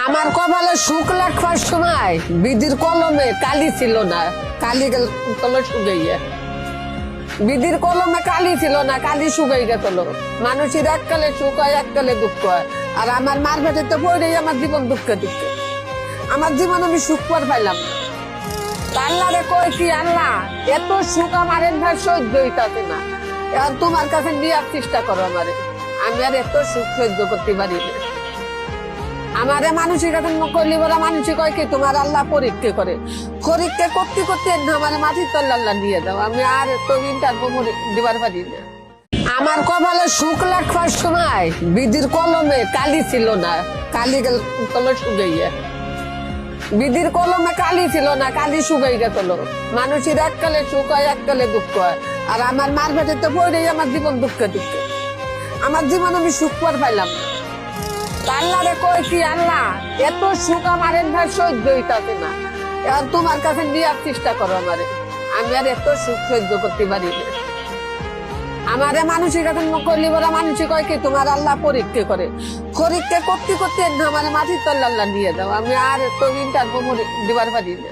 আমার কপালে সুখ লেখার সময় বিধির কলমে কালি ছিল না, কালি গেল শুকাইয়া। বিধির কলমে কালি ছিল না, কালি শুকাই গেছিল। মানুষের এককালে সুখ হয়, এককালে দুঃখ হয়। আর আমার মার পেটে পড়েই আমার জীবন দুঃখে দুঃখে। আমার জীবন আমি সুখ পর পাইলাম না। আল্লাহ রে কই কি আল্লাহ, এত সুখ আমার সহ্য হইতাছে না। এখন তোমার কাছে নেওয়ার চেষ্টা করো আমারে। আমি আর এত সুখ সহ্য করতে পারি না। আমারে মানুষের কাছে করলি বলা মানুষই কয় কি তোমার আল্লাহ পরীক্ষা করে। পরীক্ষা করতে করতে আমার মাটির তল্লা আল্লাহ দিয়ে দাও। আমি আর তো ইন্টারভিউ দিবার পারি না। আমার কপালে সুখ লেখার সময় বিধির কলমে কালি ছিল না, কালি গেল শুকাইয়া। বিধির কলমে কালি ছিল না, কালি শুকাই গেছিল। মানুষের এককালে সুখ হয়, এককালে দুঃখ হয়। আর আমার মার পেটে পড়েই আমার জীবন দুঃখে দুঃখে। আমার জীবন আমি সুখ পর পাইলাম না। আল্লাহ রে কই কি আল্লাহ, এত সুখ আমার সহ্য হইতাছে না। এখন তোমার কাছে নেওয়ার চেষ্টা করো আমারে। আমি আর এত সুখ সহ্য করতে পারি না। আমারে মানুষের কাছে করলি বলা মানুষই কয় কি তোমার আল্লাহ পরীক্ষা করে। পরীক্ষা করতে করতে আমার মাটির তল্লা আল্লাহ দিয়ে দাও। আমি আর তো ইন্টারভিউ দিবার পারি না।